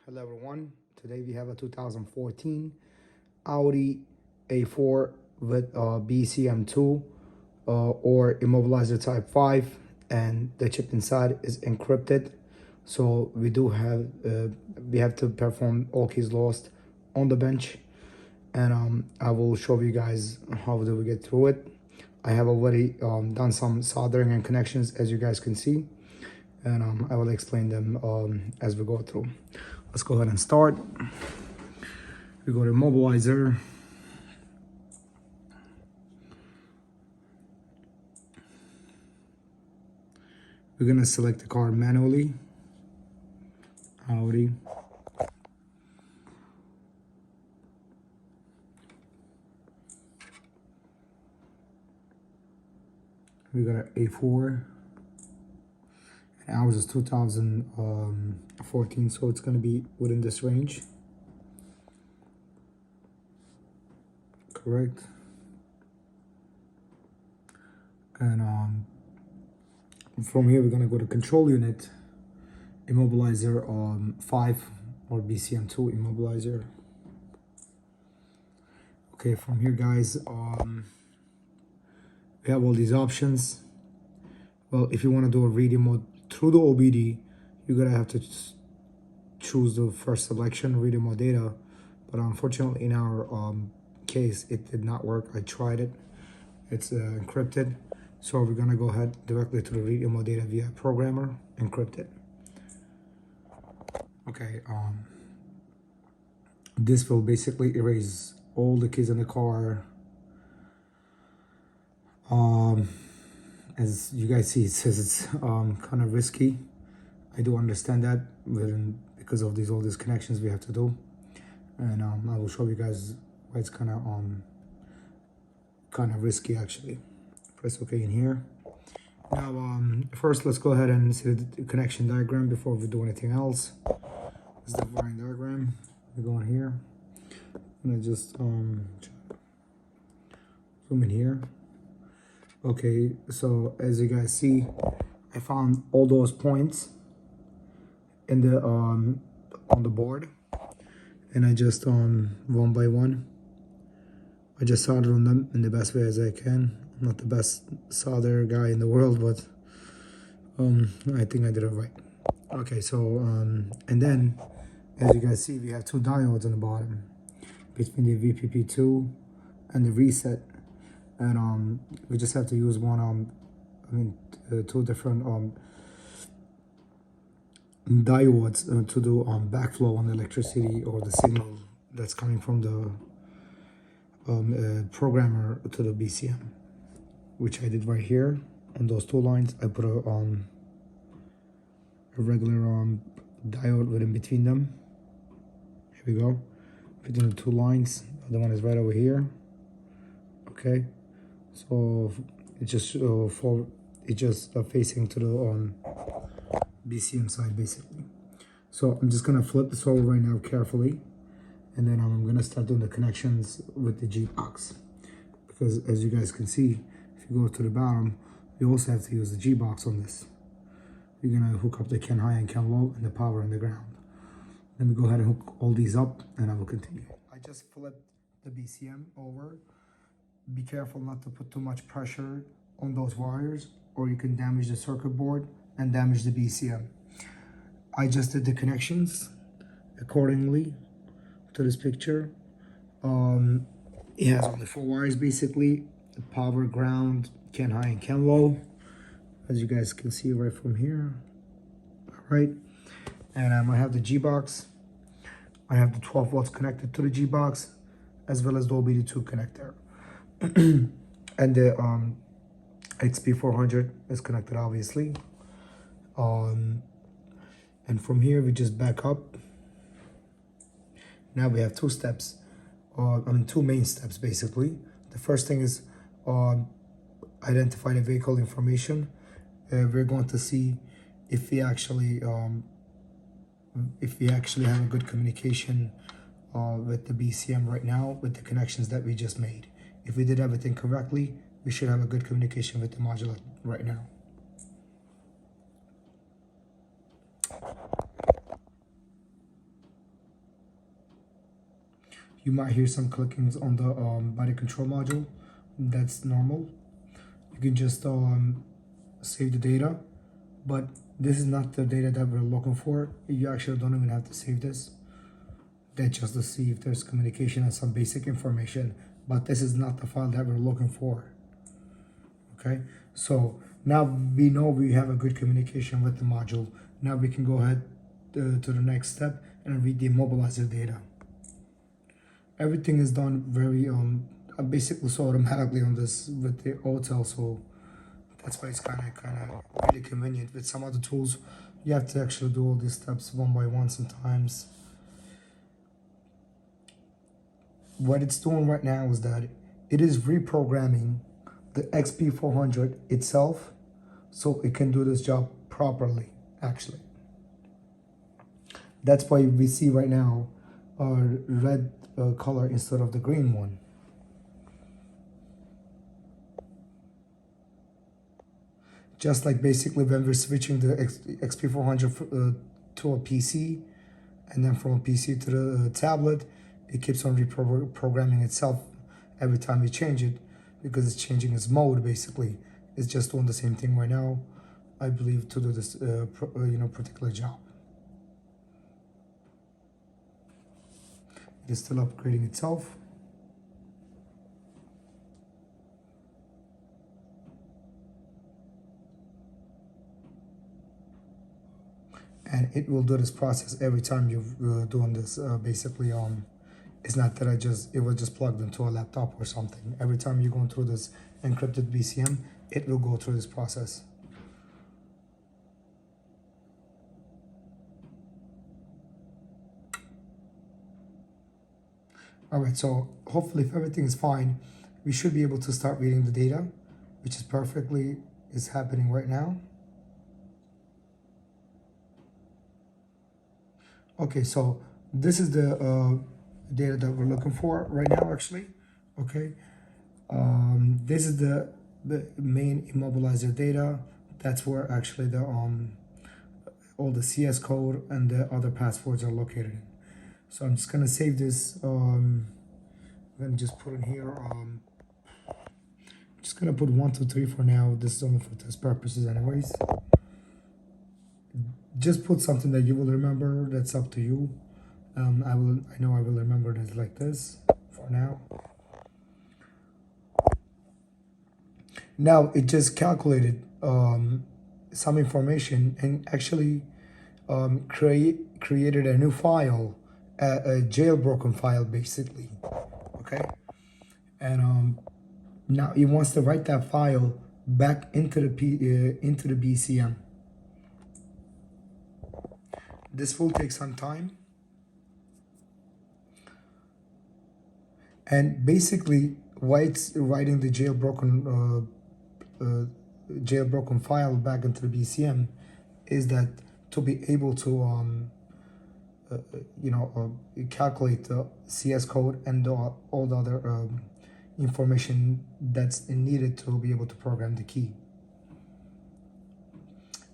Hello everyone. Today we have a 2014 Audi A4 with BCM2 or Immobilizer Type 5, and the chip inside is encrypted. So we have to perform all keys lost on the bench, and I will show you guys how do we get through it. I have already done some soldering and connections, as you guys can see, and I will explain them as we go through. Let's go ahead and start. We go to Immobilizer. We're gonna select the car manually. Audi. We got an A4. And ours is 2014, so it's gonna be within this range. Correct. And from here we're gonna go to control unit, Immobilizer 5 or BCM2 Immobilizer. Okay, from here guys, we have all these options. Well, if you want to do a reading mode through the OBD, you're gonna have to choose the first selection, reading mode data. But unfortunately in our case it did not work. I tried it, it's encrypted. So we're gonna go ahead directly to the reading mode data via programmer, encrypted. Okay, this will basically erase all the keys in the car. As you guys see, it says it's kind of risky. I do understand that, because of all these connections we have to do, and I will show you guys why it's kind of risky actually. Press OK in here. Now, first let's go ahead and see the connection diagram before we do anything else. This is the wiring diagram. We go in here. I'm gonna just zoom in here. Okay, so as you guys see, I found all those points in the on the board, and I just one by one I just soldered on them in the best way as I can. I'm not the best solder guy in the world, but I think I did it right. Okay, so and then as you guys see, we have two diodes on the bottom between the VPP2 and the reset. And we just have to use one two different diodes to do backflow on the electricity or the signal that's coming from the programmer to the BCM, which I did right here on those two lines. I put a regular diode within between them. Here we go, between the two lines. The other one is right over here. Okay. So it's just facing to the BCM side basically. So I'm just gonna flip this over right now carefully, and then I'm gonna start doing the connections with the G box, because as you guys can see, if you go to the bottom, you also have to use the G box on this. You're gonna hook up the CAN high and CAN low and the power and the ground. Let me go ahead and hook all these up, and I will continue. I just flipped the BCM over. Be careful not to put too much pressure on those wires, or you can damage the circuit board and damage the BCM. I just did the connections accordingly to this picture. It has only 4 wires basically: the power, ground, CAN high and CAN low, as you guys can see right from here. All right, and I have the G box. I have the 12 volts connected to the G box, as well as the OBD2 connector. And the XP400 is connected obviously. And from here we just back up. Now we have two steps, two main steps basically. The first thing is identify the vehicle information. We're going to see if we actually have a good communication with the BCM right now with the connections that we just made. If we did everything correctly, we should have a good communication with the module right now. You might hear some clickings on the body control module. That's normal. You can just save the data, but this is not the data that we're looking for. You actually don't even have to save this. That's just to see if there's communication and some basic information, but this is not the file that we're looking for. Okay, so now we know we have a good communication with the module. Now we can go ahead to the next step and read the immobilizer data. Everything is done very basically so automatically on this with the Autel, so that's why it's kind of really convenient. With some other tools, you have to actually do all these steps one by one sometimes. What it's doing right now is that it is reprogramming the XP400 itself so it can do this job properly, actually. That's why we see right now a red color instead of the green one. Just like basically when we're switching the XP400 to a PC, and then from a PC to the tablet, it keeps on reprogramming itself every time we change it, because it's changing its mode. Basically, it's just doing the same thing right now, I believe, to do this particular job. It is still upgrading itself. And it will do this process every time you're doing this. Basically, it's not that it was just plugged into a laptop or something. Every time you're going through this encrypted BCM, it will go through this process. All right, so hopefully if everything is fine, we should be able to start reading the data, which is happening right now. Okay, so this is the data that we're looking for right now, actually. Okay, this is the main immobilizer data. That's where actually the all the CS code and the other passwords are located. So I'm just gonna save this. I'm gonna just put in here. Just gonna put 1, 2, 3 for now. This is only for test purposes, anyways. Just put something that you will remember. That's up to you. I know I will remember it like this for now. Now it just calculated some information and actually created a new file, a jailbroken file, basically. Okay, and now it wants to write that file back into the BCM. This will take some time, and basically why it's writing the jailbroken file back into the BCM is that to be able to calculate the CS code and all the other information that's needed to be able to program the key.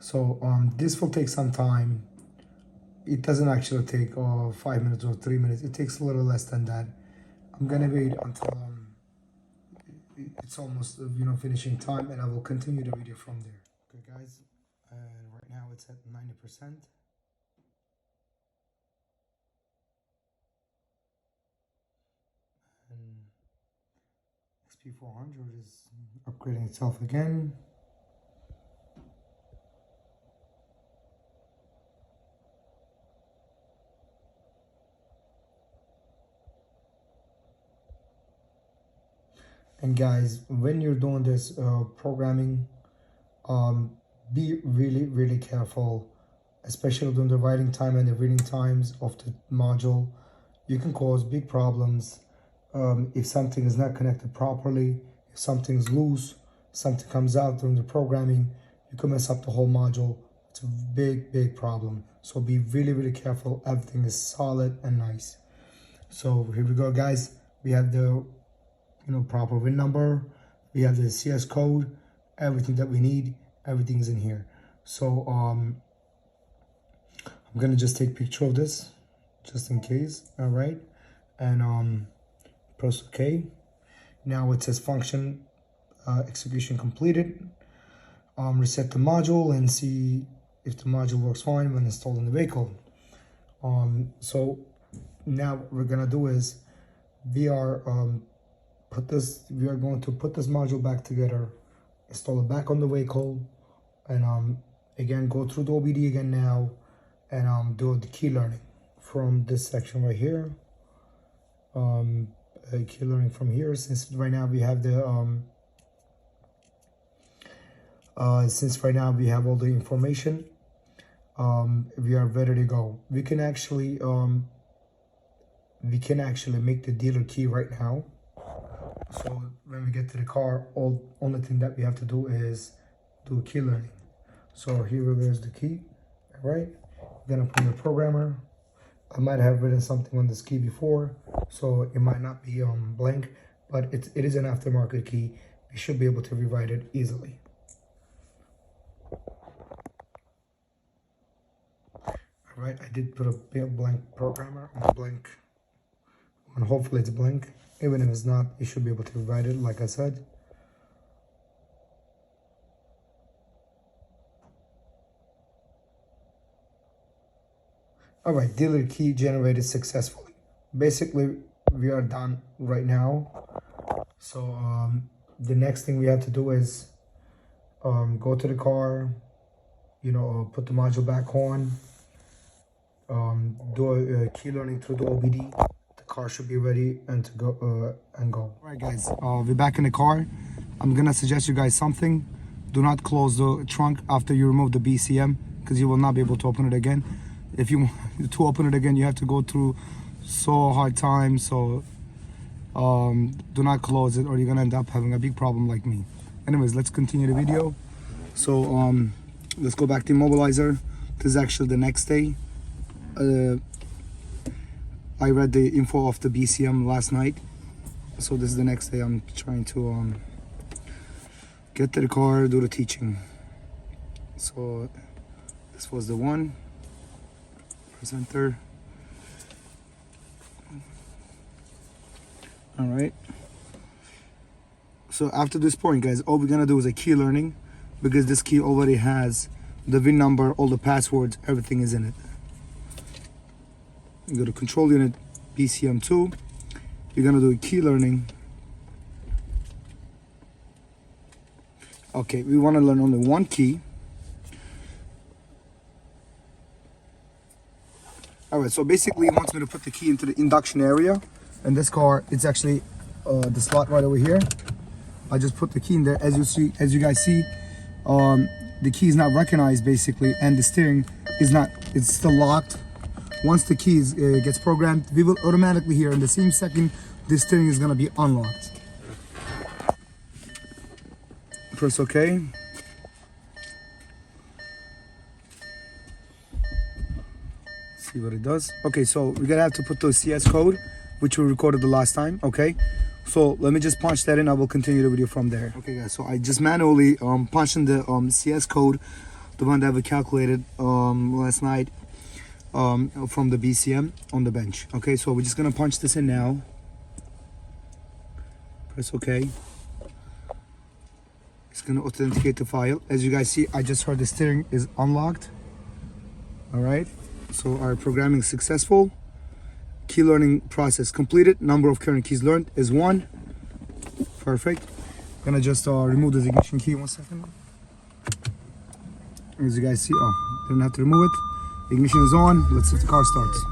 So this will take some time. It doesn't actually take 5 minutes or 3 minutes. It takes a little less than that. I'm gonna wait until it's almost finishing time, and I will continue the video from there. Okay, guys, right now it's at 90%. And XP400 is upgrading itself again. And guys, when you're doing this programming, be really careful, especially during the writing time and the reading times of the module. You can cause big problems if something is not connected properly, if something's loose, something comes out during the programming, you can mess up the whole module. It's a big problem. So be really careful. Everything is solid and nice. So here we go, guys. We have the proper VIN number, we have the CS code, everything that we need, everything is in here. So I'm gonna just take a picture of this just in case. All right, and press OK. Now it says function execution completed. Reset the module and see if the module works fine when installed in the vehicle. So now what we're gonna do is we are going to put this module back together, install it back on the vehicle, and again go through the OBD again now, and do the key learning from this section right here. Key learning from here, since right now we have the since right now we have all the information, we are ready to go. We can actually make the dealer key right now. So when we get to the car, only thing that we have to do is do key learning. So here is the key. All right, we're gonna put in the programmer. I might have written something on this key before, so it might not be blank, but it is an aftermarket key. We should be able to rewrite it easily. All right, I did put a blank programmer on a blank, and hopefully it's blank. Even if it's not, you should be able to rewrite it, like I said. All right, dealer key generated successfully. Basically, we are done right now. So the next thing we have to do is go to the car, put the module back on, do a key learning through the OBD. The car should be ready and to go All right, guys, we're back in the car. I'm gonna suggest you guys something. Do not close the trunk after you remove the BCM, because you will not be able to open it again. If you want to open it again, you have to go through so hard time. So do not close it, or you're gonna end up having a big problem like me. Anyways, let's continue the video. So let's go back to Immobilizer. This is actually the next day. I read the info of the BCM last night, so this is the next day. I'm trying to get to the car, do the teaching. So this was the one. Press enter. All right. So after this point, guys, all we're gonna do is a key learning, because this key already has the VIN number, all the passwords, everything is in it. You go to control unit BCM2. You're gonna do a key learning. Okay, we want to learn only one key. All right, so basically it wants me to put the key into the induction area. And this car, it's actually the slot right over here. I just put the key in there. As you guys see, the key is not recognized basically, and the steering is not, it's still locked. Once the key gets programmed, we will automatically hear in the same second the steering is gonna be unlocked. Press OK. See what it does. Okay, so we're gonna have to put the CS code, which we recorded the last time. Okay, so let me just punch that in. I will continue the video from there. Okay, guys, so I just manually punched in the CS code, the one that we calculated last night from the BCM on the bench. Okay, so we're just gonna punch this in now. Press OK. It's gonna authenticate the file. As you guys see, I just heard the steering is unlocked. All right, so our programming is successful. Key learning process completed. Number of current keys learned is 1. Perfect. Gonna just remove the ignition key 1 second. As you guys see, didn't have to remove it. Ignition is on. Let's see if the car starts.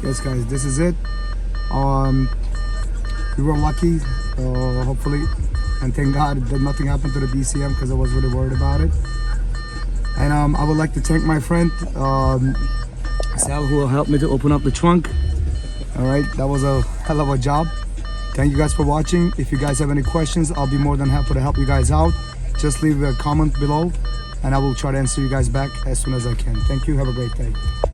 Yes, guys, this is it. We were lucky, hopefully, and thank God that nothing happened to the BCM, because I was really worried about it. And I would like to thank my friend Sal, who helped me to open up the trunk. All right, that was a hell of a job. Thank you guys for watching. If you guys have any questions, I'll be more than happy to help you guys out. Just leave a comment below, and I will try to answer you guys back as soon as I can. Thank you. Have a great day.